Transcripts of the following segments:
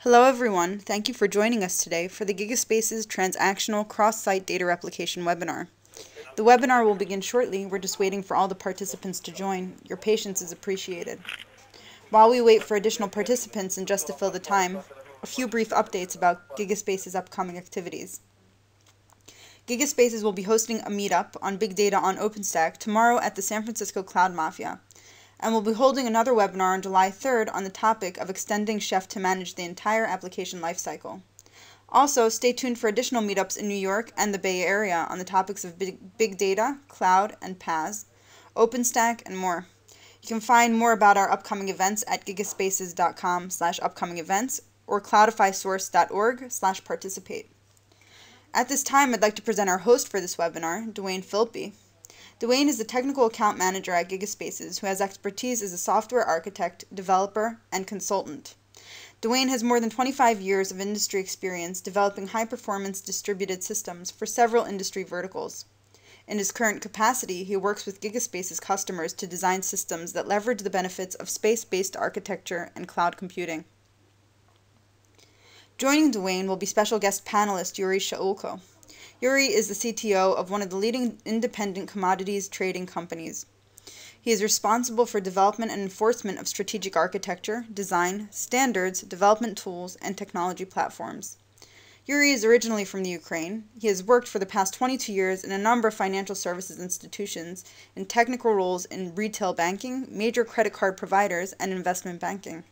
Hello everyone, thank you for joining us today for the Gigaspace's Transactional Cross-Site Data Replication webinar. The webinar will begin shortly. We're just waiting for all the participants to join. Your patience is appreciated. While we wait for additional participants and just to fill the time, a few brief updates about Gigaspace's upcoming activities. Gigaspaces will be hosting a meetup on Big Data on OpenStack tomorrow at the San Francisco Cloud Mafia, and we'll be holding another webinar on July 3rd on the topic of extending Chef to manage the entire application lifecycle. Also, stay tuned for additional meetups in New York and the Bay Area on the topics of big data, cloud and PaaS, OpenStack, and more. You can find more about our upcoming events at gigaspaces.com/upcoming events or cloudifysource.org/participate. At this time, I'd like to present our host for this webinar, Dwayne Philpy. Dwayne is the Technical Account Manager at Gigaspaces who has expertise as a software architect, developer, and consultant. Dwayne has more than 25 years of industry experience developing high-performance distributed systems for several industry verticals. In his current capacity, he works with Gigaspaces customers to design systems that leverage the benefits of space-based architecture and cloud computing. Joining Dwayne will be special guest panelist Yuri Shaulko. Yuri is the CTO of one of the leading independent commodities trading companies. He is responsible for development and enforcement of strategic architecture, design, standards, development tools, and technology platforms. Yuri is originally from the Ukraine. He has worked for the past 22 years in a number of financial services institutions in technical roles in retail banking, major credit card providers, and investment banking.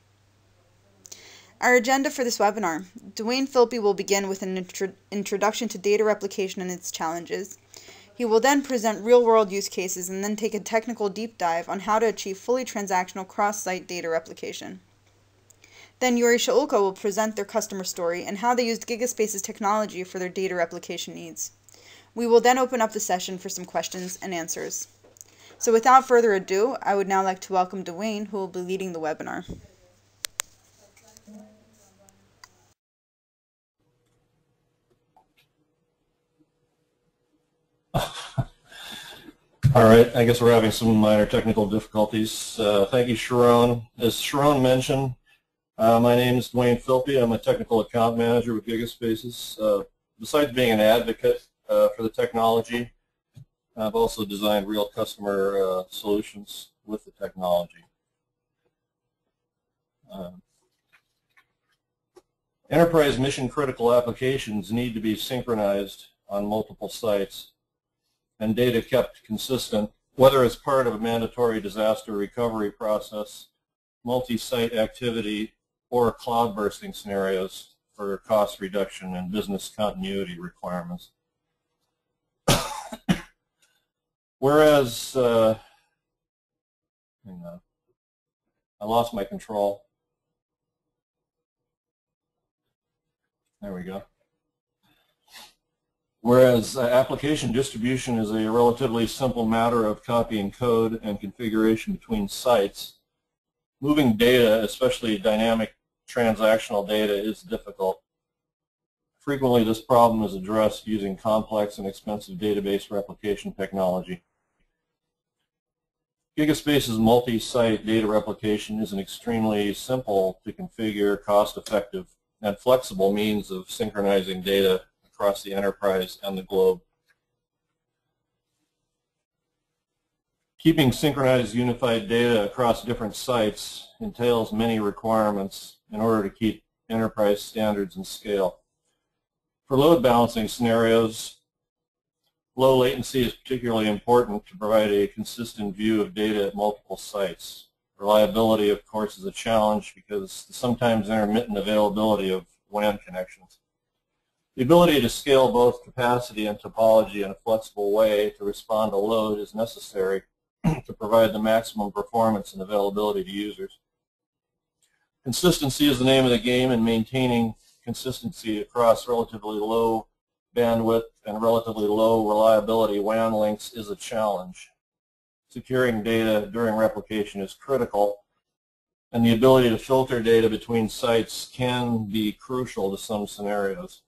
Our agenda for this webinar: Dwayne Philpy will begin with an introduction to data replication and its challenges. He will then present real-world use cases and then take a technical deep dive on how to achieve fully transactional cross-site data replication. Then Yuri Shaulko will present their customer story and how they used Gigaspace's technology for their data replication needs. We will then open up the session for some questions and answers. So without further ado, I would now like to welcome Dwayne, who will be leading the webinar. All right, I guess we're having some minor technical difficulties. Thank you, Sharon. As Sharon mentioned, my name is Dwayne Philpy. I'm a technical account manager with Gigaspaces. Besides being an advocate for the technology, I've also designed real customer solutions with the technology. Enterprise mission-critical applications need to be synchronized on multiple sites and data kept consistent, whether as part of a mandatory disaster recovery process, multi-site activity, or cloud bursting scenarios for cost reduction and business continuity requirements. Whereas, hang on, I lost my control. There we go. Whereas application distribution is a relatively simple matter of copying code and configuration between sites, moving data, especially dynamic transactional data, is difficult. Frequently, this problem is addressed using complex and expensive database replication technology. Gigaspace's multi-site data replication is an extremely simple to configure, cost-effective, and flexible means of synchronizing data across the enterprise and the globe. Keeping synchronized unified data across different sites entails many requirements in order to keep enterprise standards and scale. For load balancing scenarios, low latency is particularly important to provide a consistent view of data at multiple sites. Reliability, of course, is a challenge because the sometimes intermittent availability of WAN connections. The ability to scale both capacity and topology in a flexible way to respond to load is necessary to provide the maximum performance and availability to users. Consistency is the name of the game, and maintaining consistency across relatively low bandwidth and relatively low reliability WAN links is a challenge. Securing data during replication is critical, and the ability to filter data between sites can be crucial to some scenarios.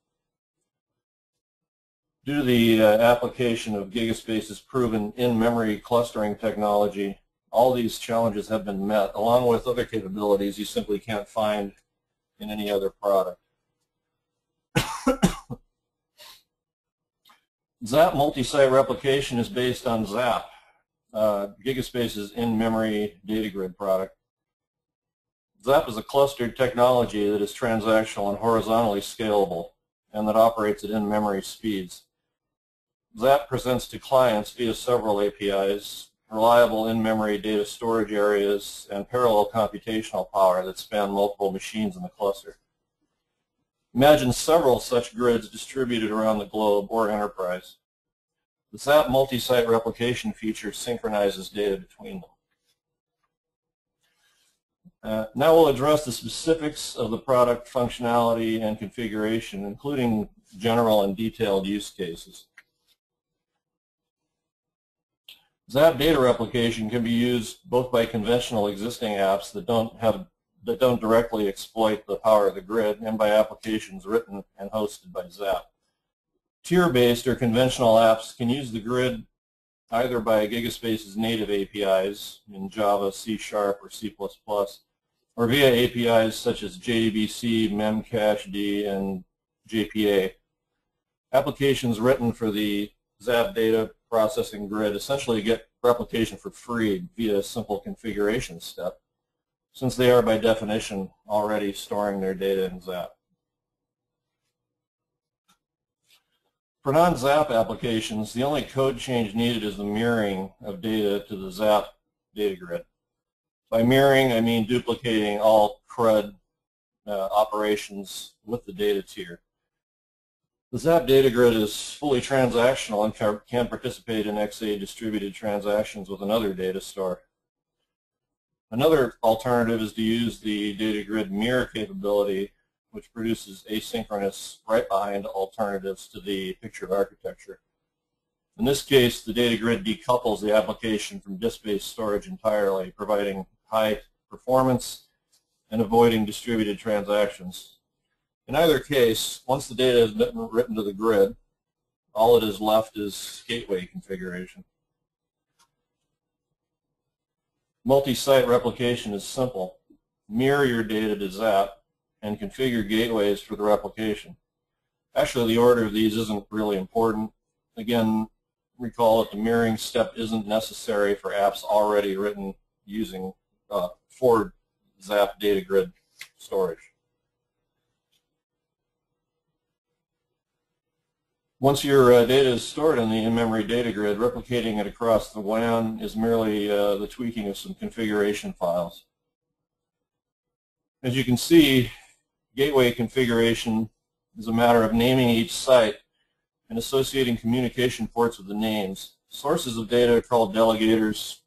Due to the application of Gigaspace's proven in-memory clustering technology, all these challenges have been met, along with other capabilities you simply can't find in any other product. ZAP multi-site replication is based on ZAP, Gigaspace's in-memory data grid product. ZAP is a clustered technology that is transactional and horizontally scalable, and that operates at in-memory speeds. ZAP presents to clients via several APIs, reliable in-memory data storage areas, and parallel computational power that span multiple machines in the cluster. Imagine several such grids distributed around the globe or enterprise. The ZAP multi-site replication feature synchronizes data between them. Now we'll address the specifics of the product functionality and configuration, including general and detailed use cases. ZAP data replication can be used both by conventional existing apps that don't directly exploit the power of the grid, and by applications written and hosted by ZAP. Tier-based or conventional apps can use the grid either by Gigaspace's native APIs in Java, C#, or C++, or via APIs such as JDBC, Memcached, and JPA. Applications written for the ZAP data processing grid essentially get replication for free via a simple configuration step, since they are by definition already storing their data in ZAP. For non-ZAP applications, the only code change needed is the mirroring of data to the ZAP data grid. By mirroring, I mean duplicating all CRUD operations with the data tier. The ZAP data grid is fully transactional and can participate in XA distributed transactions with another data store. Another alternative is to use the data grid mirror capability, which produces asynchronous right-behind alternatives to the pictured architecture. In this case, the data grid decouples the application from disk-based storage entirely, providing high performance and avoiding distributed transactions. In either case, once the data has been written to the grid, all that is left is gateway configuration. Multi-site replication is simple. Mirror your data to ZAP and configure gateways for the replication. Actually, the order of these isn't really important. Again, recall that the mirroring step isn't necessary for apps already written using for ZAP data grid storage. Once your data is stored in the in-memory data grid, replicating it across the WAN is merely the tweaking of some configuration files. As you can see, gateway configuration is a matter of naming each site and associating communication ports with the names. Sources of data are called delegators,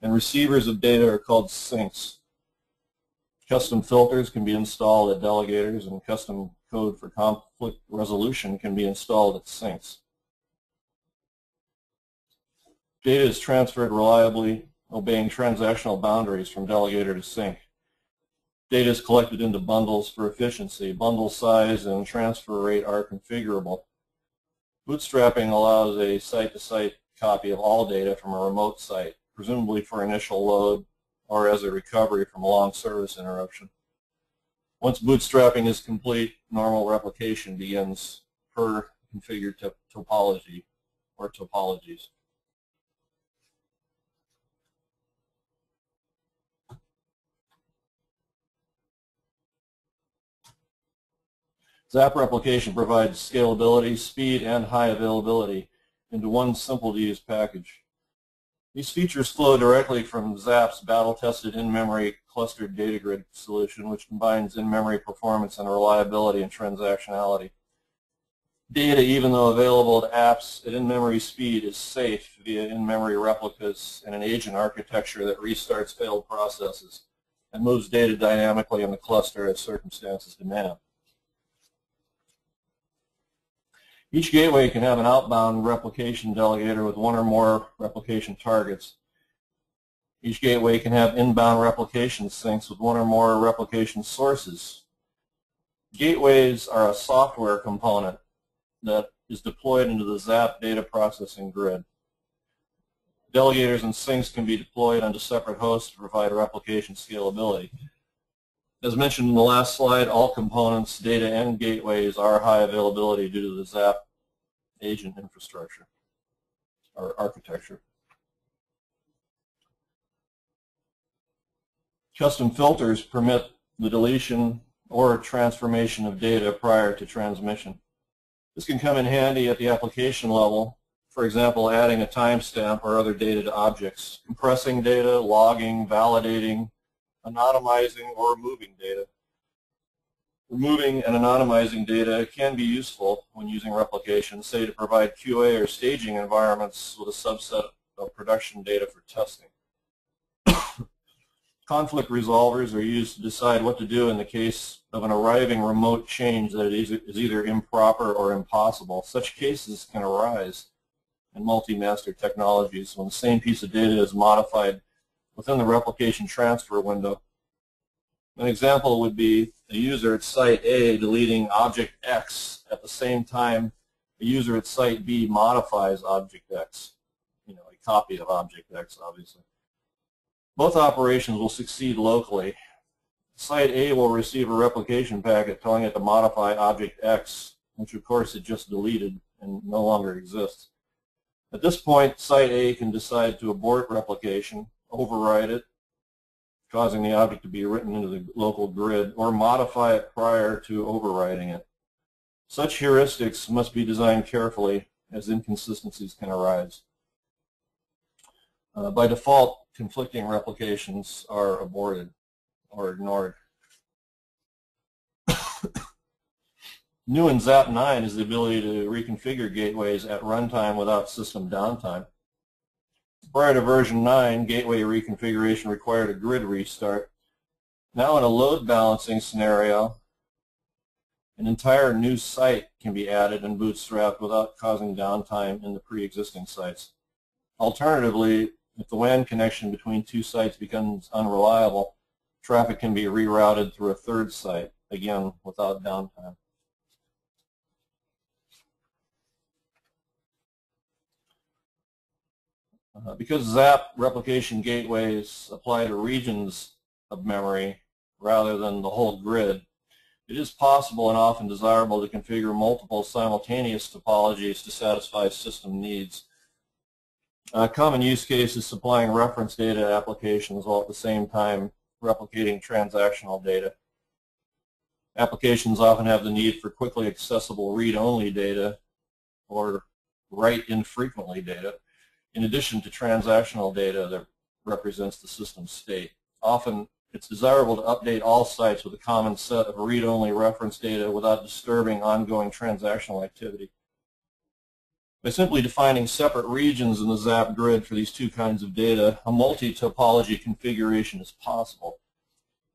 and receivers of data are called sinks. Custom filters can be installed at delegators, and custom code for conflict resolution can be installed at sinks. Data is transferred reliably, obeying transactional boundaries from delegator to sink. Data is collected into bundles for efficiency. Bundle size and transfer rate are configurable. Bootstrapping allows a site-to-site copy of all data from a remote site, presumably for initial load or as a recovery from a long service interruption. Once bootstrapping is complete, normal replication begins per configured topology or topologies. ZAP replication provides scalability, speed, and high availability into one simple-to-use package. These features flow directly from ZAP's battle-tested in-memory clustered data grid solution, which combines in-memory performance and reliability and transactionality. Data, even though available to apps at in-memory speed, is safe via in-memory replicas and an agent architecture that restarts failed processes and moves data dynamically in the cluster as circumstances demand. Each gateway can have an outbound replication delegator with one or more replication targets. Each gateway can have inbound replication sinks with one or more replication sources. Gateways are a software component that is deployed into the ZAP data processing grid. Delegators and sinks can be deployed onto separate hosts to provide replication scalability. As mentioned in the last slide, all components, data, and gateways are high availability due to the ZAP agent infrastructure or architecture. Custom filters permit the deletion or transformation of data prior to transmission. This can come in handy at the application level, for example, adding a timestamp or other data to objects, compressing data, logging, validating, anonymizing, or removing data. Removing and anonymizing data can be useful when using replication, say to provide QA or staging environments with a subset of production data for testing. Conflict resolvers are used to decide what to do in the case of an arriving remote change that is either improper or impossible. Such cases can arise in multi-master technologies when the same piece of data is modified within the replication transfer window. An example would be a user at site A deleting object X at the same time a user at site B modifies object X, a copy of object X, obviously. Both operations will succeed locally. Site A will receive a replication packet telling it to modify object X, which of course it just deleted and no longer exists. At this point, Site A can decide to abort replication, override it, causing the object to be written into the local grid, or modify it prior to overriding it. Such heuristics must be designed carefully, as inconsistencies can arise. By default, conflicting replications are aborted or ignored. New in ZAP 9 is the ability to reconfigure gateways at runtime without system downtime. Prior to version 9, gateway reconfiguration required a grid restart. Now in a load balancing scenario, an entire new site can be added and bootstrapped without causing downtime in the pre-existing sites. Alternatively, if the WAN connection between two sites becomes unreliable, traffic can be rerouted through a third site, again without downtime. Because ZAP replication gateways apply to regions of memory rather than the whole grid, it is possible and often desirable to configure multiple simultaneous topologies to satisfy system needs. A common use case is supplying reference data applications while at the same time replicating transactional data. Applications often have the need for quickly accessible read-only data or write infrequently data, in addition to transactional data that represents the system state. Often, it's desirable to update all sites with a common set of read-only reference data without disturbing ongoing transactional activity. By simply defining separate regions in the ZAP grid for these two kinds of data, a multi-topology configuration is possible.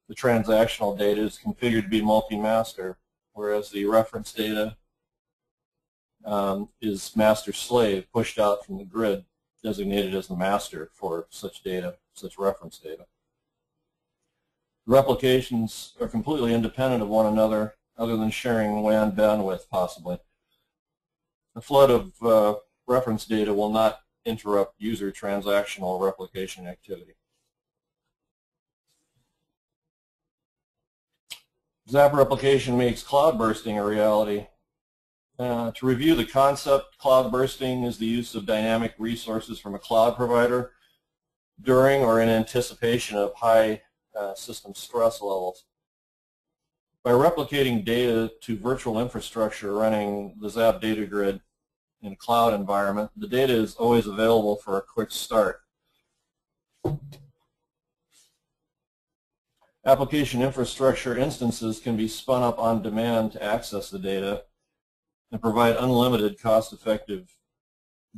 The transactional data is configured to be multi-master, whereas the reference data is master-slave, pushed out from the grid, designated as the master for such data, such reference data. Replications are completely independent of one another, other than sharing WAN bandwidth, possibly. A flood of reference data will not interrupt user transactional replication activity. ZAP replication makes cloud bursting a reality. To review the concept, cloud bursting is the use of dynamic resources from a cloud provider during or in anticipation of high system stress levels. By replicating data to virtual infrastructure running the ZAP data grid in a cloud environment, the data is always available for a quick start. Application infrastructure instances can be spun up on demand to access the data and provide unlimited cost-effective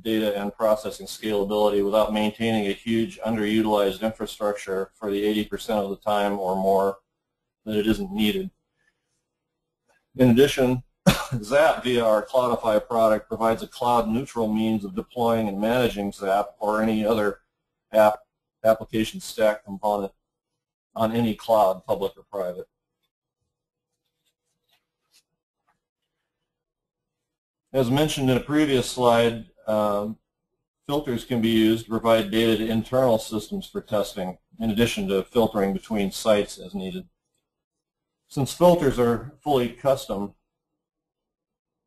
data and processing scalability without maintaining a huge underutilized infrastructure for the 80% of the time or more that it isn't needed. In addition, ZAP via our Cloudify product provides a cloud-neutral means of deploying and managing ZAP or any other application stack component on any cloud, public or private. As mentioned in a previous slide, filters can be used to provide data to internal systems for testing, in addition to filtering between sites as needed. Since filters are fully custom,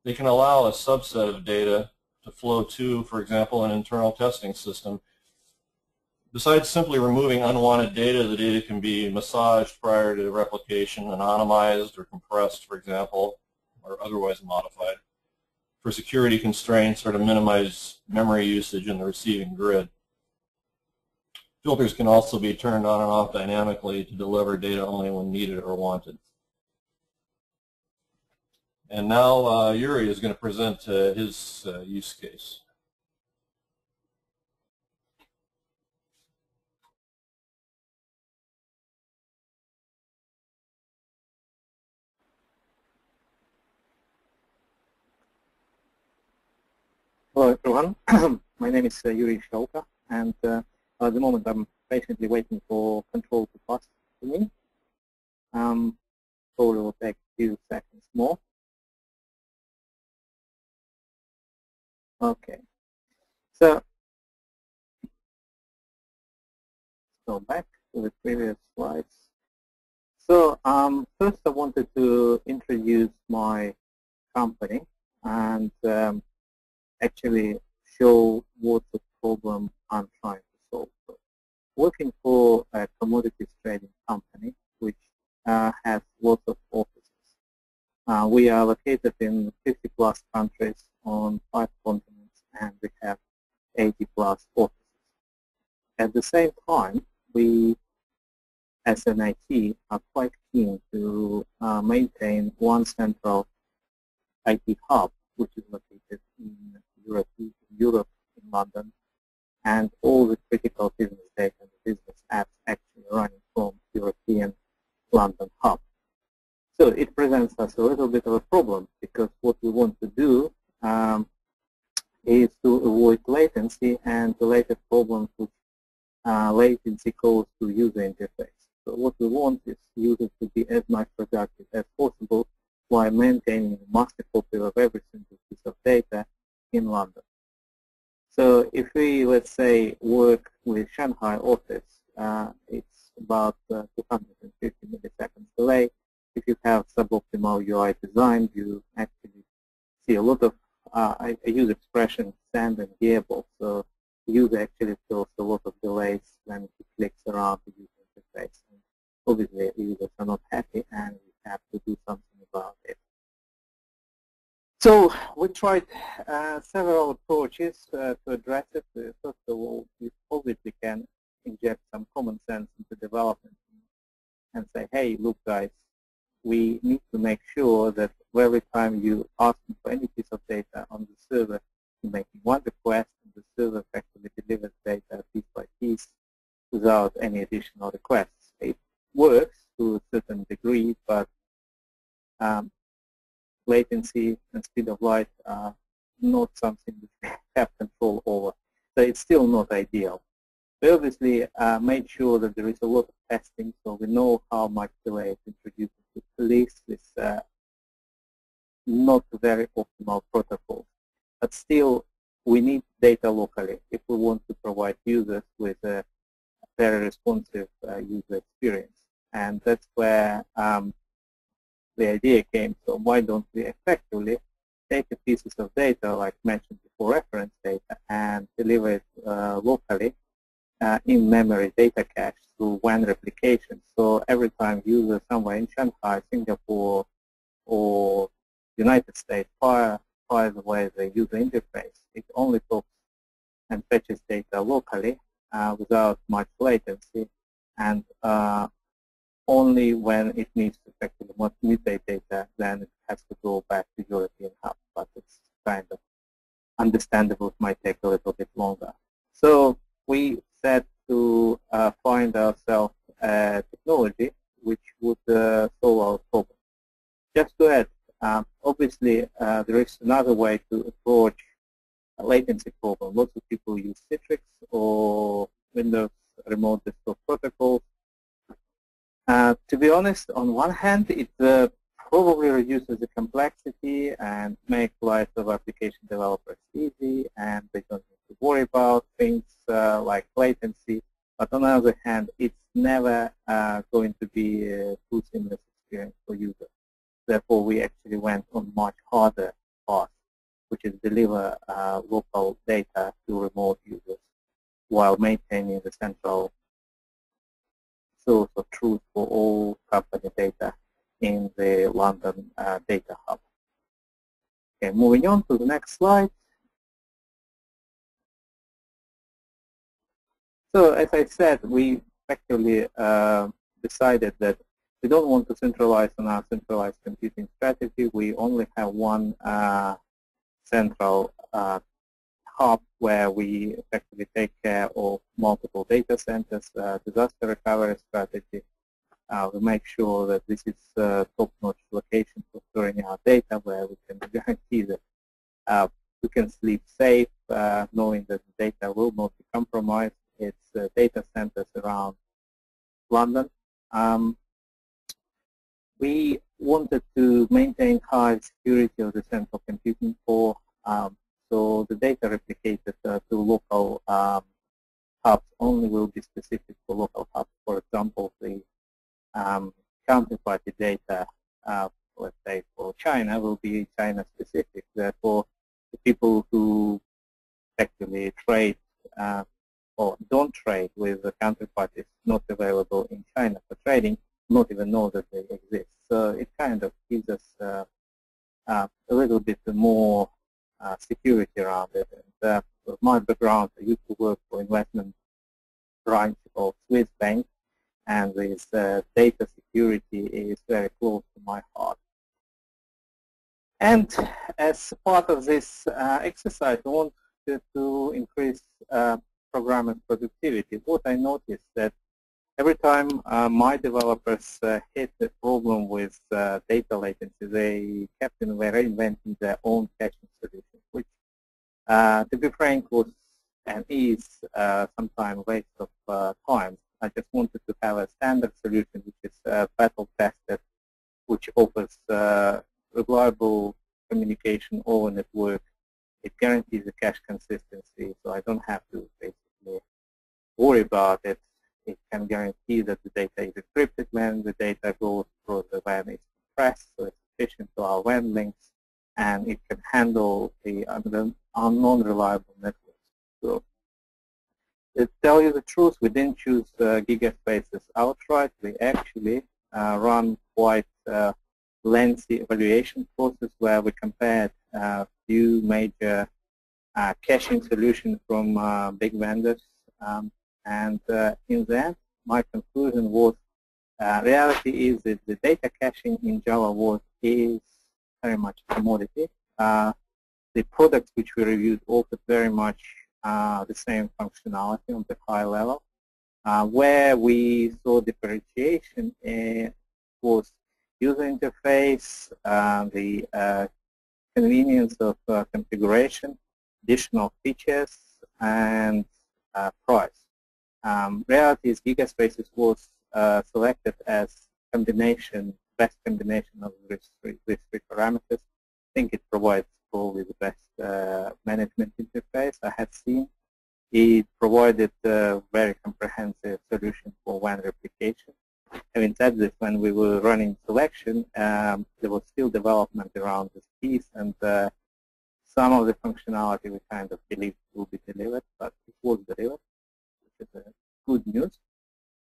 they can allow a subset of data to flow to, for example, an internal testing system. Besides simply removing unwanted data, the data can be massaged prior to replication, anonymized or compressed, for example, or otherwise modified for security constraints or to minimize memory usage in the receiving grid. Filters can also be turned on and off dynamically to deliver data only when needed or wanted. And now Yuri is going to present his use case. Hello everyone, my name is Yuri Shelka, and at the moment I'm patiently waiting for control to pass to me. Probably will take a few seconds more. Okay, so let's go back to the previous slides. So first I wanted to introduce my company and actually show what the problem I'm trying to solve. So, working for a commodities trading company which has lots of offices. We are located in 50 plus countries on 5 continents, and we have 80 plus offices. At the same time, we as an IT are quite keen to maintain one central IT hub which is located in Europe, in London, and all the critical business data and business apps actually running from European London hub. So it presents us a little bit of a problem, because what we want to do is to avoid latency and related problems with latency calls to user interface. So what we want is users to be as much productive as possible while maintaining a master copy of every single piece of data in London. So if we, let's say, work with Shanghai office, it's about 250 milliseconds delay. If you have suboptimal UI design, you actually see a lot of, I use expression sand and gearbox, so the user actually feels a lot of delays when he clicks around the user interface. And obviously, users are not happy, and we have to do something about it. So we tried several approaches to address it. First of all, we obviously can inject some common sense into development and say, hey, look guys, we need to make sure that every time you ask for any piece of data on the server, you're making one request, and the server effectively delivers data piece by piece without any additional requests. It works to a certain degree, but latency and speed of light are not something that we have control over. So it's still not ideal. We obviously made sure that there is a lot of testing, so we know how much delay is introduced to police this not very optimal protocol. But still, we need data locally if we want to provide users with a very responsive user experience. And that's where the idea came. So why don't we effectively take the pieces of data, like mentioned before, reference data, and deliver it locally in-memory data cache through WAN replication. So every time users somewhere in Shanghai, Singapore, or United States fires away the user interface, it only talks and fetches data locally without much latency, and only when it needs to effectively mutate data, then it has to go back to European hub. But it's kind of understandable. It might take a little bit longer. So we set to find ourselves a technology which would solve our problem. Just to add, obviously there is another way to approach a latency problem. Lots of people use Citrix or Windows Remote Desktop Protocols. To be honest, on one hand, it probably reduces the complexity and makes life of application developers easy, and they don't need to worry about things like latency. But on the other hand, it's never going to be a full seamless experience for users. Therefore, we actually went on much harder path, which is deliver local data to remote users while maintaining the central source of truth for all company data in the London data hub. Okay, moving on to the next slide. So as I said, we actually decided that we don't want to centralize on our centralized computing strategy. We only have one central hub where we effectively take care of multiple data centers, disaster recovery strategy. We make sure that this is top-notch location for storing our data, where we can guarantee that we can sleep safe, knowing that the data will not be compromised. It's data centers around London. We wanted to maintain high security of the central computing core, so the data replicated to local hubs only will be specific for local hubs. For example, the counterparty data, let's say for China, will be China specific. Therefore, the people who actually trade or don't trade with the counterparties not available in China for trading not even know that they exist. So it kind of gives us a little bit more security around it. And with my background, I used to work for investment branch of Swiss Bank, and this data security is very close to my heart. And as part of this exercise, I wanted to increase programmers' productivity. What I noticed that every time my developers hit a problem with data latency, they kept reinventing their own caching solution, which, to be frank, was and is sometimes a waste of time. I just wanted to have a standard solution which is battle tested, which offers reliable communication over network. It guarantees the cache consistency, so I don't have to basically worry about it. It can guarantee that the data is encrypted when the data goes through the WAN is compressed, so it's efficient to our WAN links, and it can handle the non-reliable networks. So, to tell you the truth, we didn't choose gigaspaces outright. We actually run quite lengthy evaluation process where we compared a few major caching solutions from big vendors. And in the end, my conclusion was, reality is that the data caching in Java is very much a commodity. The products which we reviewed offered very much the same functionality on the high level. Where we saw differentiation was user interface, the convenience of configuration, additional features, and price. Reality is gigaspaces was selected as best combination of these three parameters. I think it provides probably the best management interface I have seen. It provided a very comprehensive solution for WAN replication. Having said this, when we were running selection, there was still development around this piece, and some of the functionality we kind of believed will be delivered, but it was delivered, which is good news.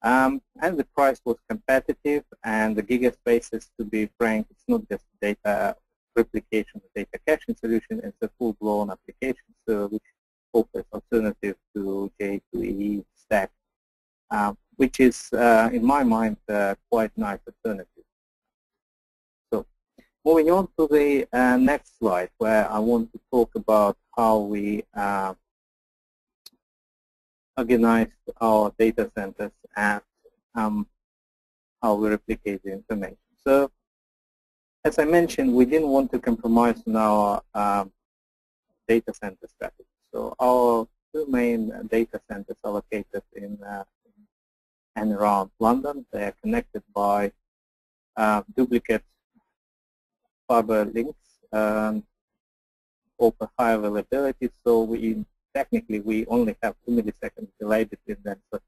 And the price was competitive, and the gigaspaces, to be frank, it's not just data replication, data caching solution, it's a full-blown application, so which offers alternative to J2EE stack, which is, in my mind, quite nice alternative. So, moving on to the next slide, where I want to talk about how we organize our data centers and how we replicate the information. So, as I mentioned, we didn't want to compromise on our data center strategy. So our two main data centers are located in and around London. They are connected by duplicate fiber links, offer high availability. So we only have 2 milliseconds delay between them. So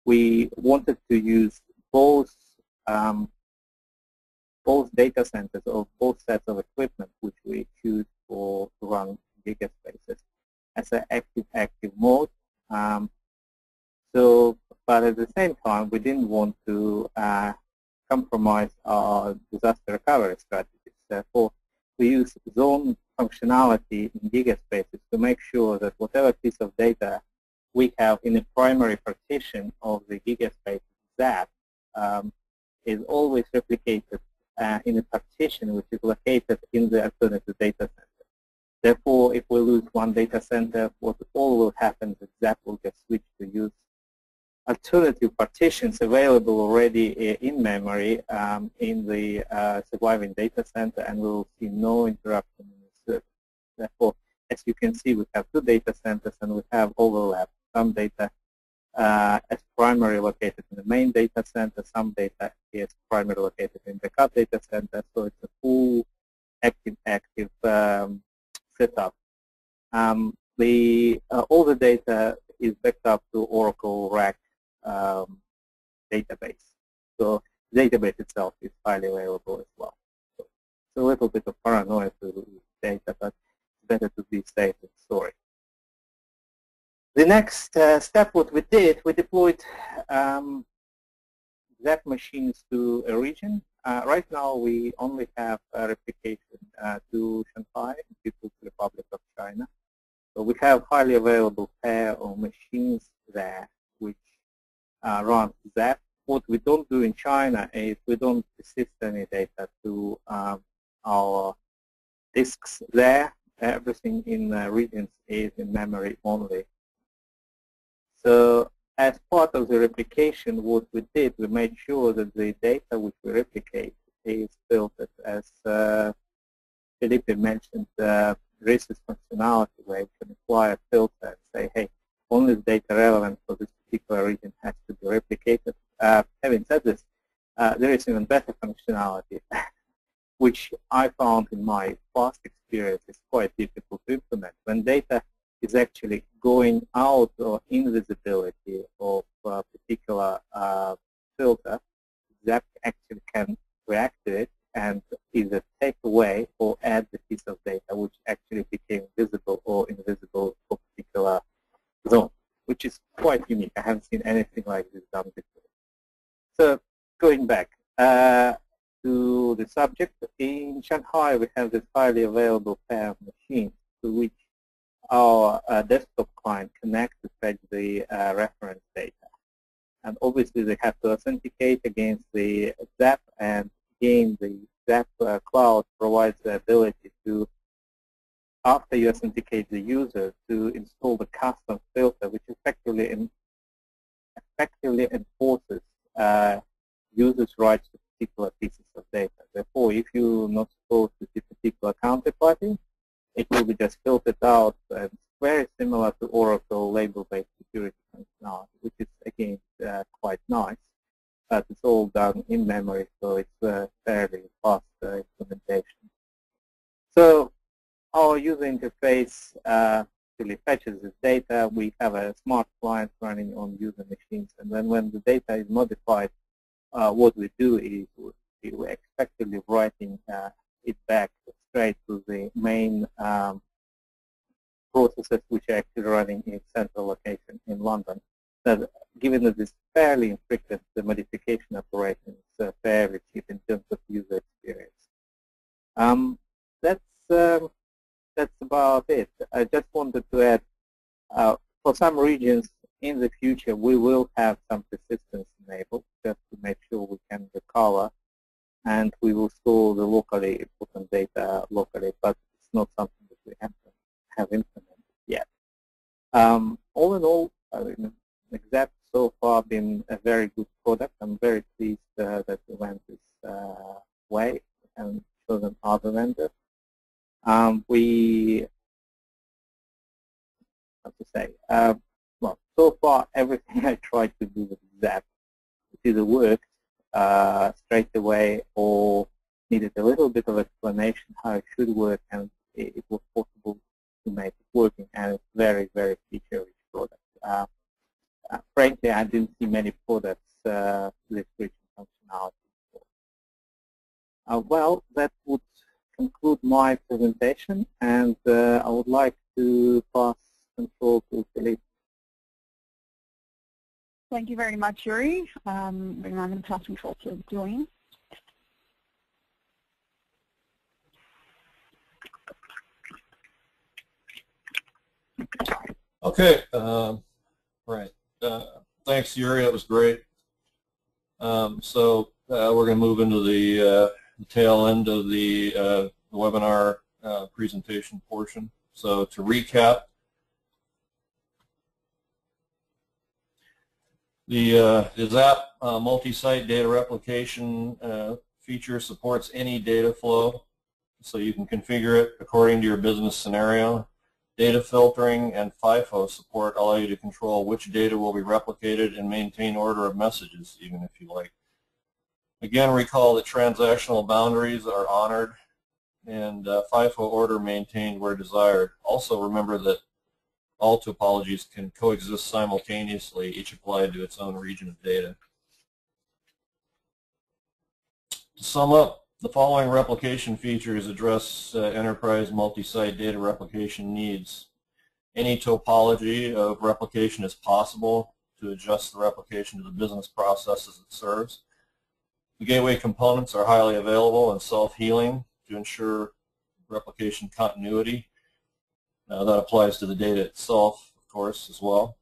we wanted to use both both data centers or both sets of equipment which we choose for to run gigaspaces as an active mode. But at the same time, we didn't want to compromise our disaster recovery strategies. Therefore, we use zone functionality in gigaspaces to make sure that whatever piece of data we have in a primary partition of the gigaspace ZAP is always replicated in a partition which is located in the alternative data center. Therefore, if we lose one data center, what all will happen is ZAP will get switched to use alternative partitions available already in memory in the surviving data center, and we will see no interruption in the service. Therefore, as you can see, we have two data centers and we have overlap. Some data as primary located in the main data center, some data is primary located in the backup data center, so it's a full active setup. All the data is backed up to Oracle RAC database. So the database itself is highly available as well. So it's a little bit of paranoia to data, but it's better to be safe than sorry. The next step, what we did, we deployed ZAP machines to a region. Right now, we only have a replication to Shanghai, People's Republic of China. So we have highly available pair of machines there which run ZAP. What we don't do in China is we don't persist any data to our disks there. Everything in regions is in memory only. So as part of the replication, what we did, we made sure that the data which we replicate is filtered. As Felipe mentioned, there is this functionality where you can apply a filter and say, hey, only the data relevant for this particular region has to be replicated. Having said this, there is even better functionality, which I found in my past experience is quite difficult to implement. When data is actually going out or invisibility of a particular filter, ZAP actually can react to it and either take away or add the piece of data which actually became visible or invisible for a particular zone, which is quite unique. I haven't seen anything like this done before. So going back to the subject, in Shanghai we have this highly available pair of machines to which our desktop client connects to fetch the reference data. And obviously they have to authenticate against the ZAP, and again the ZAP cloud provides the ability to, after you authenticate the user, to install the custom filter which effectively enforces users' rights to particular pieces of data. Therefore, if you're not supposed to see particular counterparty, it will be just filtered out, and it's very similar to Oracle label-based security functionality, which is again quite nice, but it's all done in memory, so it's a fairly fast implementation. So our user interface really fetches this data. We have a smart client running on user machines, and then when the data is modified, what we do is we're effectively writing it back straight to the main processes which are actually running in central location in London. So given that it's fairly infrequent, the modification operation is fairly cheap in terms of user experience. That's about it. I just wanted to add, for some regions in the future, we will have some persistence enabled just to make sure we can recover, and we will store the locally important data locally, but it's not something that we have implemented yet. All in all, ZAP so far been a very good product. I'm very pleased that we went this way and chosen other vendors. We have to say, well, so far everything I tried to do with ZAP either worked straight away or needed a little bit of explanation how it should work, and it was possible to make it working, and it's very, very feature-rich product. Frankly, I didn't see many products this rich in functionality before. Well, that would conclude my presentation, and I would like to pass control to Philippe. Thank you very much, Yuri. I'm going to pass control to Dwayne. Okay, right. Thanks, Yuri. That was great. So we're going to move into the tail end of the webinar presentation portion. So to recap, the ZAP multi-site data replication feature supports any data flow, so you can configure it according to your business scenario. Data filtering and FIFO support allow you to control which data will be replicated and maintain order of messages, even if you like. Again, recall that transactional boundaries are honored and FIFO order maintained where desired. Also remember that all topologies can coexist simultaneously, each applied to its own region of data. To sum up, the following replication features address enterprise multi-site data replication needs. Any topology of replication is possible to adjust the replication to the business processes it serves. The gateway components are highly available and self-healing to ensure replication continuity. That applies to the data itself, of course, as well.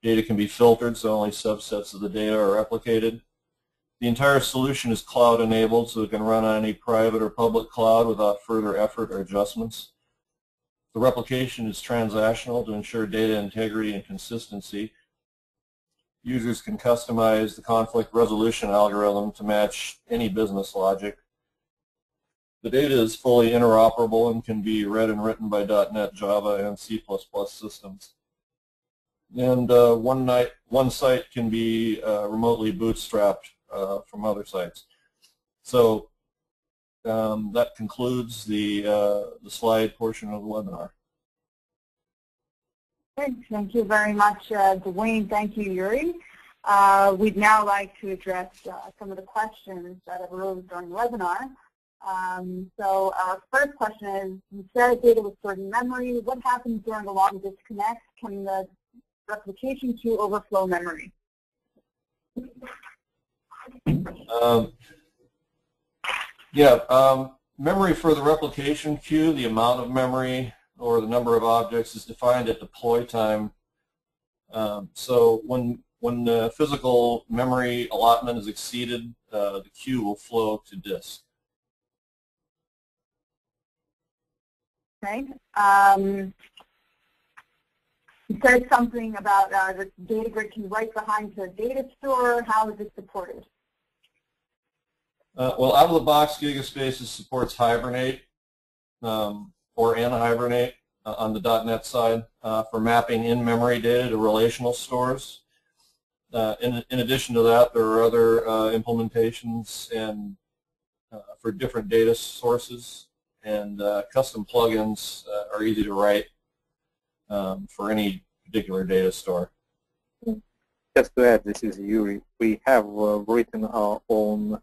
Data can be filtered, so only subsets of the data are replicated. The entire solution is cloud-enabled, so it can run on any private or public cloud without further effort or adjustments. The replication is transactional to ensure data integrity and consistency. Users can customize the conflict resolution algorithm to match any business logic. The data is fully interoperable and can be read and written by .NET, Java, and C++ systems. And one site can be remotely bootstrapped from other sites. So that concludes the slide portion of the webinar. Great. Thank you very much, Dwayne. Thank you, Yuri. We'd now like to address some of the questions that have arose during the webinar. So our first question is, you said data was stored in memory. What happens during a log disconnect? Can the replication queue overflow memory? Memory for the replication queue, the amount of memory or the number of objects is defined at deploy time. So when the physical memory allotment is exceeded, the queue will flow to disk. Okay. You said something about the data grid can write behind the data store. How is it supported? Well, out of the box, Gigaspaces supports Hibernate or Hibernate on the .NET side for mapping in-memory data to relational stores. In addition to that, there are other implementations and for different data sources, and custom plugins are easy to write for any particular data store. Just to add, this is Yuri. We have written our own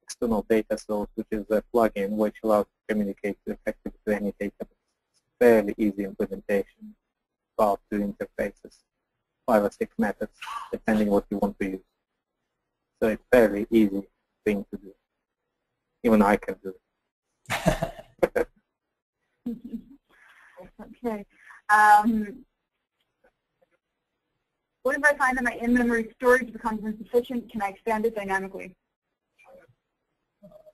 external data source, which is a plugin which allows to communicate effectively to any database. Fairly easy implementation, about 2 interfaces, 5 or 6 methods, depending what you want to use. So it's fairly easy thing to do. Even I can do it. Okay. What if I find that my in-memory storage becomes insufficient? Can I expand it dynamically?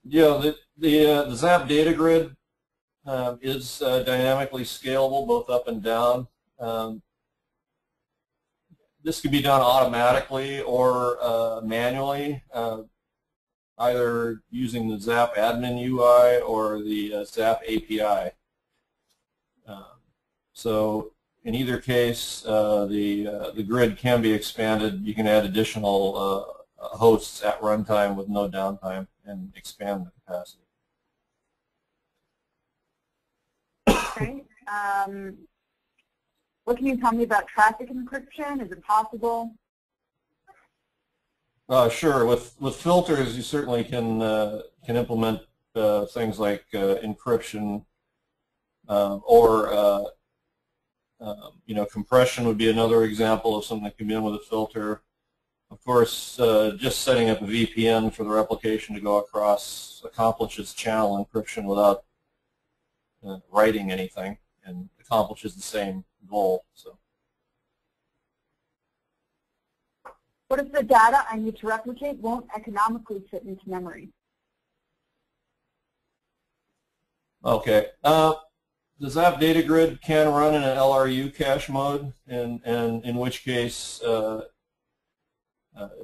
Yeah, the ZAP data grid is dynamically scalable both up and down. This can be done automatically or manually, either using the ZAP admin UI or the ZAP API. So in either case, the grid can be expanded. You can add additional hosts at runtime with no downtime and expand the capacity. Okay. What can you tell me about traffic encryption? Is it possible? Sure. With filters, you certainly can implement things like encryption or compression would be another example of something that can be done with a filter. Of course, just setting up a VPN for the replication to go across accomplishes channel encryption without writing anything, and accomplishes the same goal. So, what if the data I need to replicate won't economically fit into memory? okay. The ZAP data grid can run in an LRU cache mode, and in which case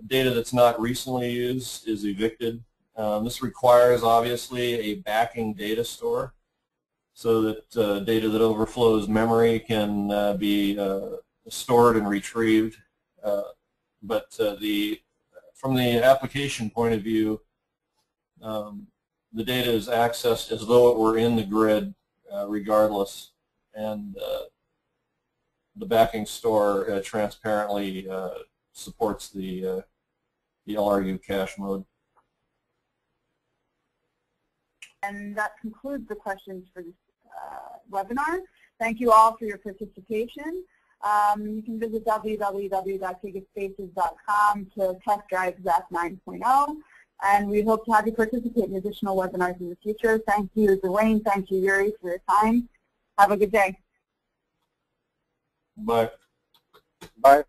data that's not recently used is evicted. This requires, obviously, a backing data store so that data that overflows memory can be stored and retrieved. But from the application point of view, the data is accessed as though it were in the grid regardless, and the backing store transparently supports the LRU cache mode. And that concludes the questions for this webinar. Thank you all for your participation. You can visit www.gigaspaces.com to test drive ZAP 9.0, and we hope to have you participate in additional webinars in the future. Thank you, Dwayne. Thank you, Yuri, for your time. Have a good day. Bye. Bye.